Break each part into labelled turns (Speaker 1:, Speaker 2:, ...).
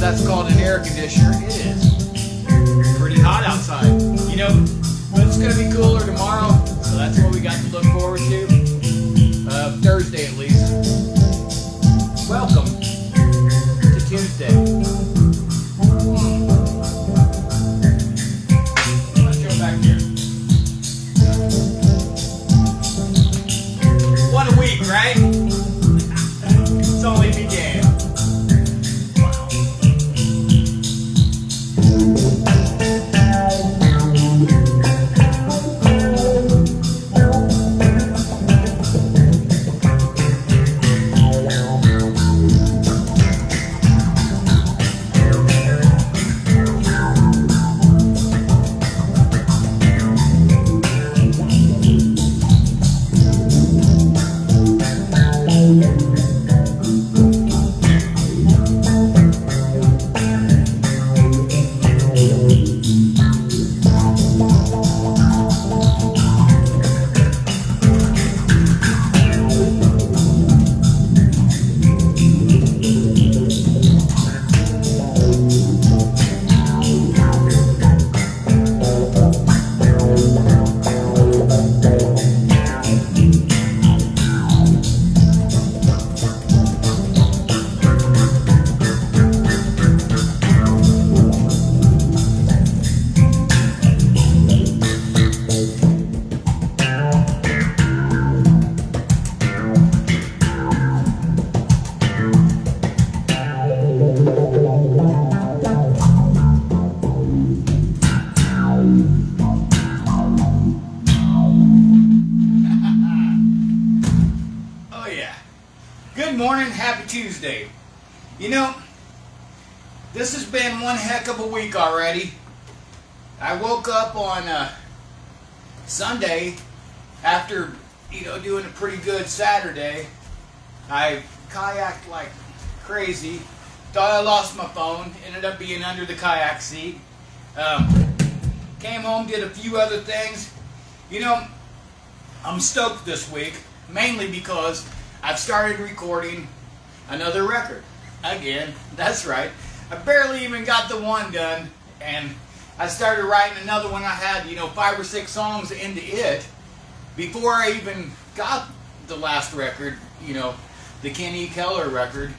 Speaker 1: that's called an air conditioner. It is pretty hot outside. You know, but it's going to be cooler tomorrow, so that's what we got to look forward to. Thursday at least. Welcome to Tuesday. Let's go back here. What a week, right? It's only began. Good morning, happy Tuesday. You know, this has been one heck of a week already. I woke up on Sunday after, doing a pretty good Saturday. I kayaked like crazy. Thought I lost my phone. Ended up being under the kayak seat. Came home, did a few other things. I'm stoked this week, mainly because I've started recording another record. Again, that's right. I barely even got the one done, and I started writing another one. I had, 5 or 6 songs into it before I even got the last record, the Kenny Keller record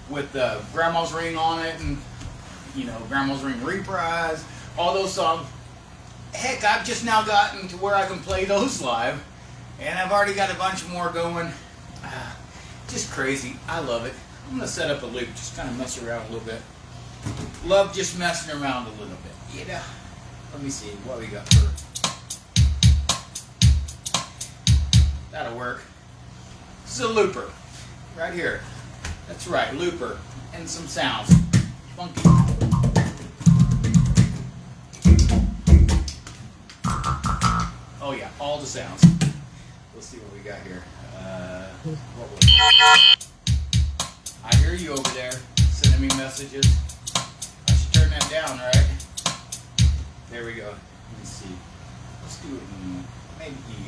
Speaker 1: with Grandma's Ring on it and, Grandma's Ring Reprise, all those songs. Heck, I've just now gotten to where I can play those live, and I've already got a bunch more going. Just crazy. I love it. I'm going to set up a loop, just kind of mess around a little bit. Love just messing around a little bit. Let me see what we got for. That'll work. This is a looper. Right here. That's right, looper. And some sounds. Funky. Oh yeah, all the sounds. Let's see what we got here. What was it? I hear you over there sending me messages. I should turn that down, right? There we go. Let me see. Let's do it in maybe E.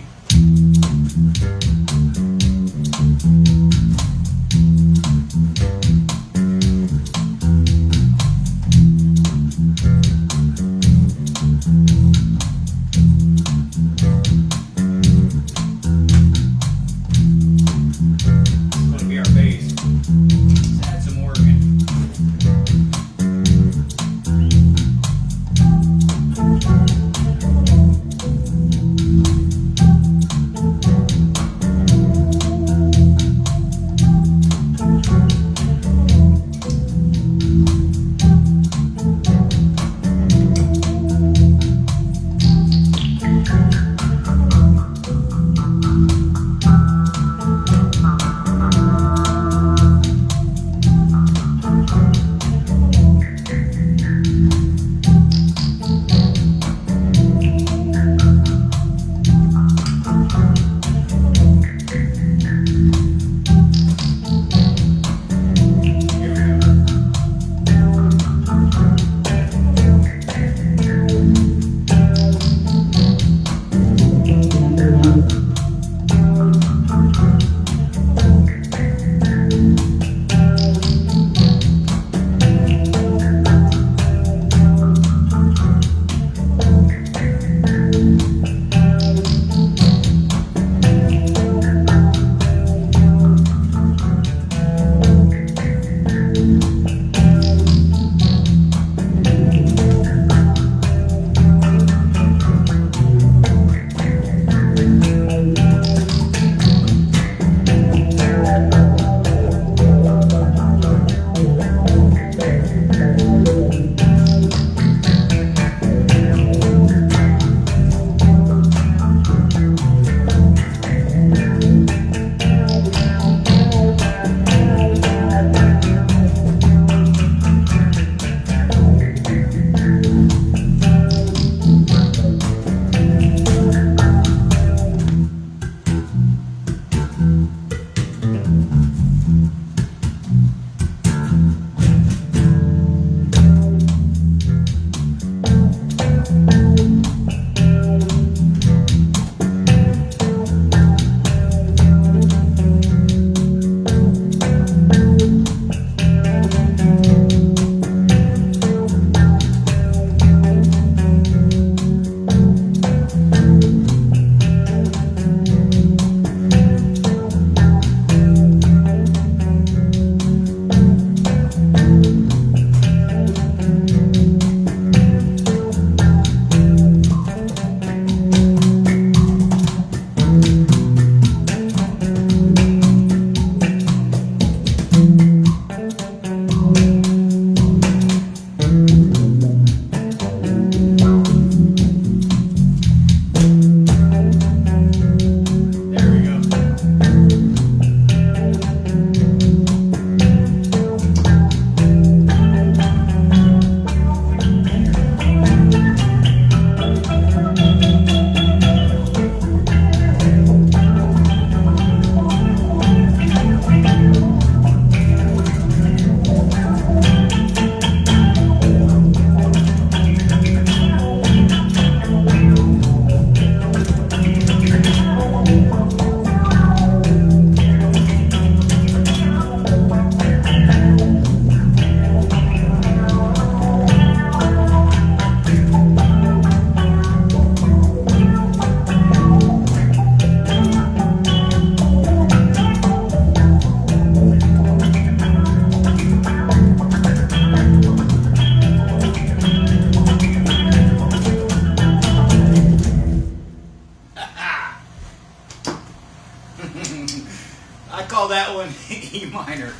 Speaker 1: E minor.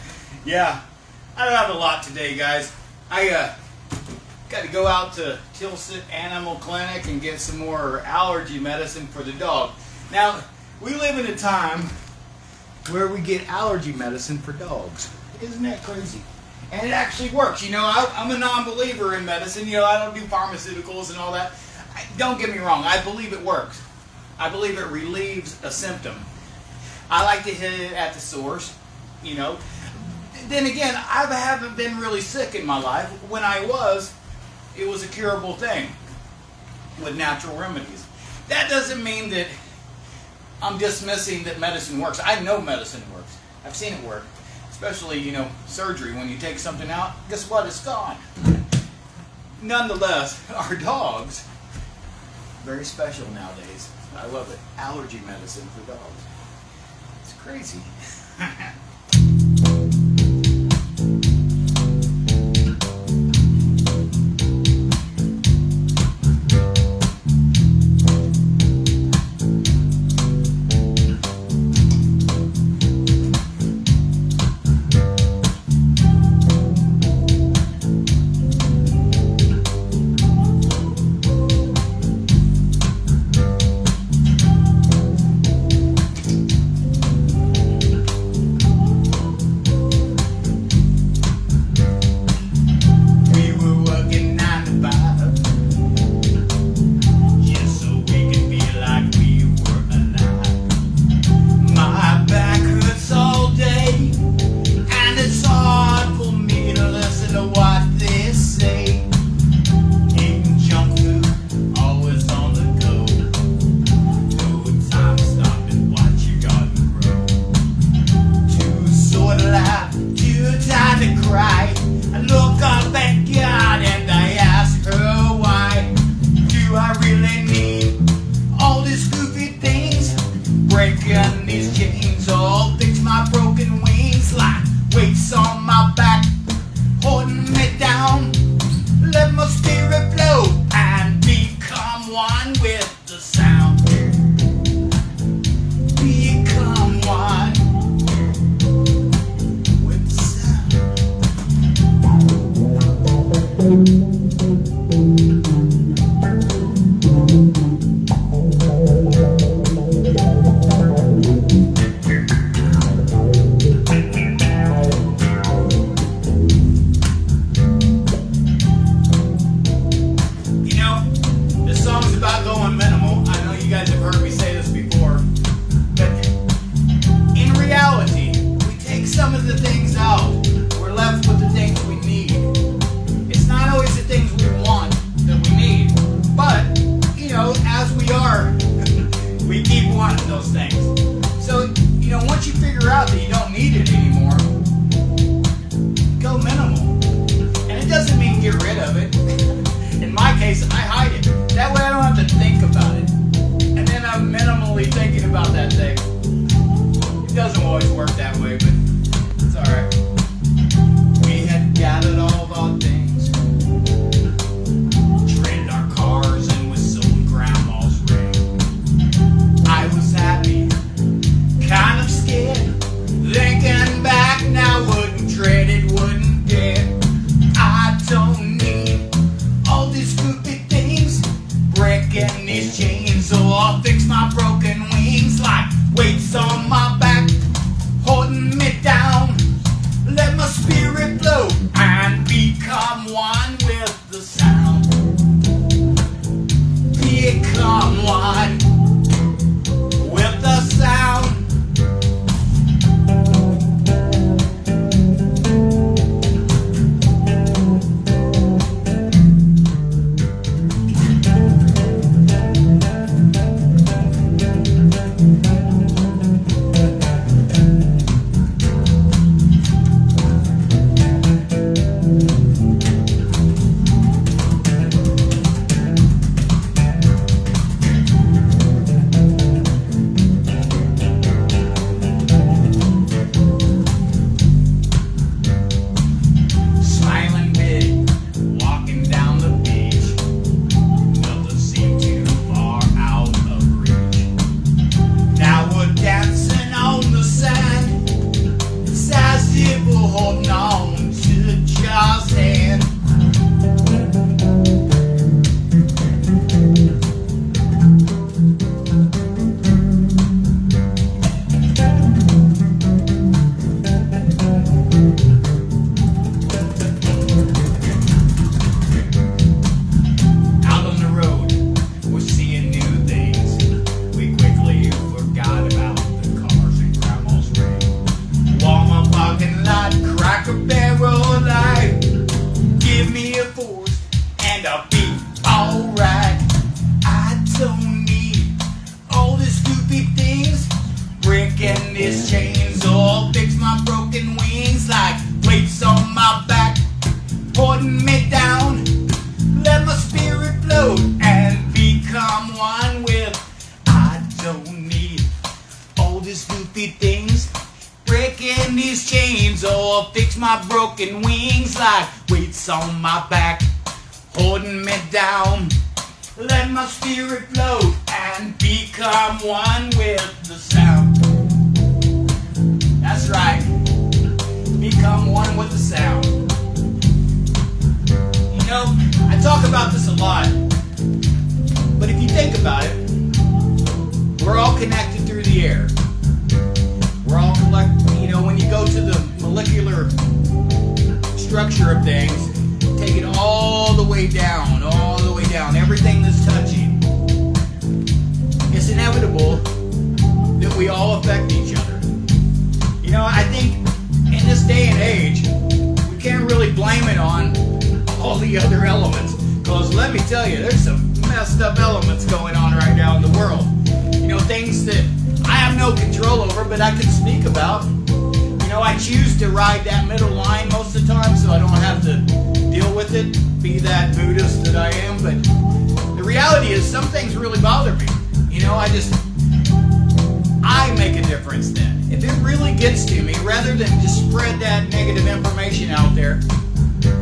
Speaker 1: Yeah, I don't have a lot today, guys. I got to go out to Tilsit Animal Clinic and get some more allergy medicine for the dog. Now, we live in a time where we get allergy medicine for dogs. Isn't that crazy? And it actually works. You know, I'm a non-believer in medicine. You know, I don't do pharmaceuticals and all that. Don't get me wrong. I believe it works. I believe it relieves a symptom. I like to hit it at the source, you know. Then again, I haven't been really sick in my life. When I was, it was a curable thing with natural remedies. That doesn't mean that I'm dismissing that medicine works. I know medicine works. I've seen it work. Especially, you know, surgery. When you take something out, guess what? It's gone. Nonetheless, our dogs, very special nowadays. I love it. Allergy medicine for dogs. It's crazy. These chains all fix my broken wings like weights on my back, holding me down. Let my spirit flow and become one with the sound. Become one with the sound. Some of the things out, we're left with the things we need. It's not always the things we want that we need, but, you know, as we are, we keep wanting those things. So, you know, once you figure out that you don't need it anymore, go minimal. And it doesn't mean get rid of it. In my case, I hide it. That way I don't have to think about it. And then I'm minimally thinking about that thing. It doesn't always work that way, but it's alright. We had gathered all of our things, traded our cars, and we sold grandma's ring. I was happy, kind of scared, thinking back now, wouldn't trade it, wouldn't dare. I don't need all these stupid things, breaking these chains, so I'll fix my broken wings like weights on my back, holding me down. Let my spirit flow and become one with the sound. Become one with the sound. goofy things, breaking these chains. Oh, I'll fix my broken wings like weights on my back, holding me down. Let my spirit float and become one with the sound. That's right. Become one with the sound. You know, I talk about this a lot, but if you think about it, we're all connected through the air. We're all you know, when you go to the molecular structure of things, take it all the way down, everything that's touching. It's inevitable that we all affect each other. You know, I think in this day and age, we can't really blame it on all the other elements, because let me tell you, there's some messed up elements going on right now in the world. You know, things that I have no control over, but I can speak about. You know, I choose to ride that middle line most of the time so I don't have to deal with it, be that Buddhist that I am. But the reality is some things really bother me. You know, I make a difference then. If it really gets to me, rather than just spread that negative information out there,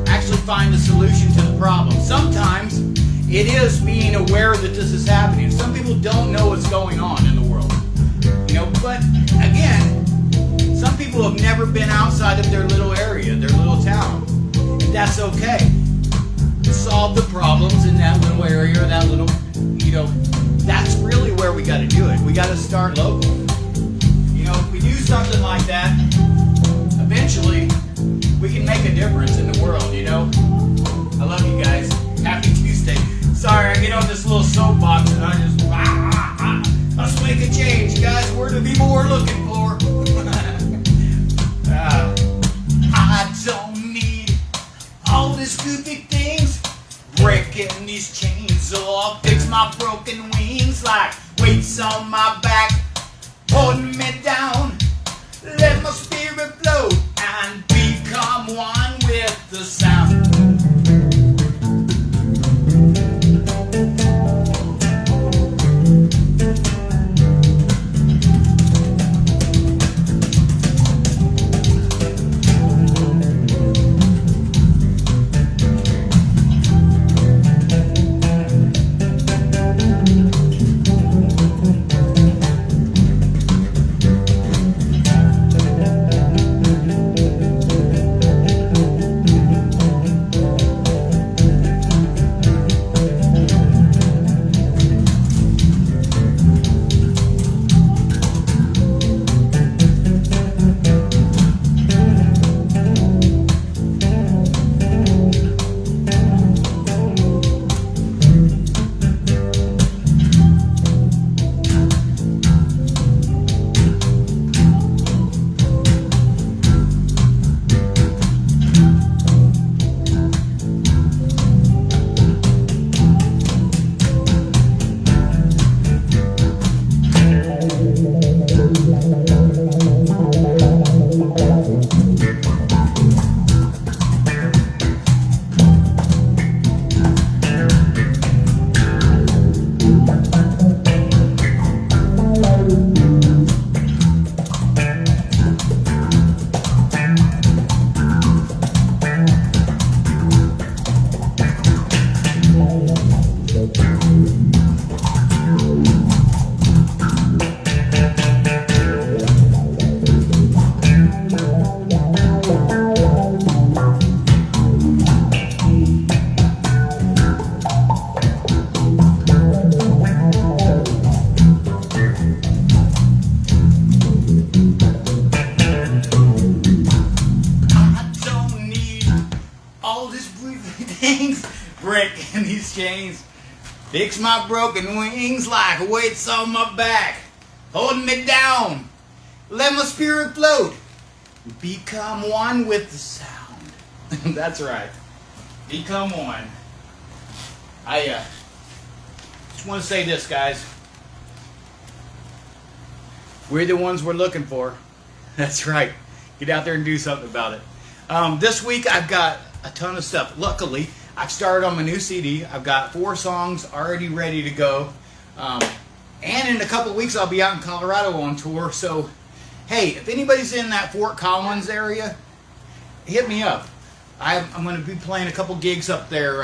Speaker 1: actually find a solution to the problem. Sometimes it is being aware that this is happening. Some people don't know what's going on in the world. You know, but again, some people have never been outside of their little area, their little town. And that's okay. Solve the problems in that little area, or that little, you know, that's really where we got to do it. We got to start local. You know, if we do something like that, eventually we can make a difference in the world, you know. I love you guys. Happy Tuesday. Sorry, I get on this little soapbox and I just, let's make a change, guys. We're the people we're looking for. I don't need all these goofy things, breaking these chains, so I'll fix my broken wings like weights on my back, holding me down. Let my spirit float and become one with the sound. Breaking these chains, fix my broken wings like weights on my back, holding me down. Let my spirit float, become one with the sound. That's right, become one. I just want to say this, guys. We're the ones we're looking for. That's right. Get out there and do something about it. This week I've got a ton of stuff. Luckily, I've started on my new CD. I've got 4 songs already ready to go. And in a couple of weeks, I'll be out in Colorado on tour. So hey, if anybody's in that Fort Collins area, hit me up. I'm going to be playing a couple gigs up there.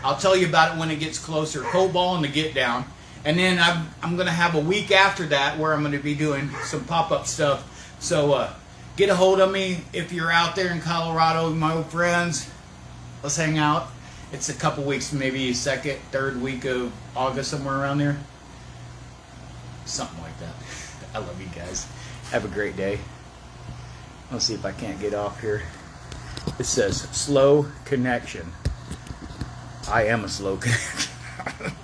Speaker 1: I'll tell you about it when it gets closer. Cold Ball and the Get Down. And then I'm going to have a week after that where I'm going to be doing some pop-up stuff. So get a hold of me if you're out there in Colorado, my old friends. Let's hang out. It's a couple weeks, maybe second, third week of August, somewhere around there. Something like that. I love you guys. Have a great day. Let's see if I can't get off here. It says slow connection. I am a slow connection.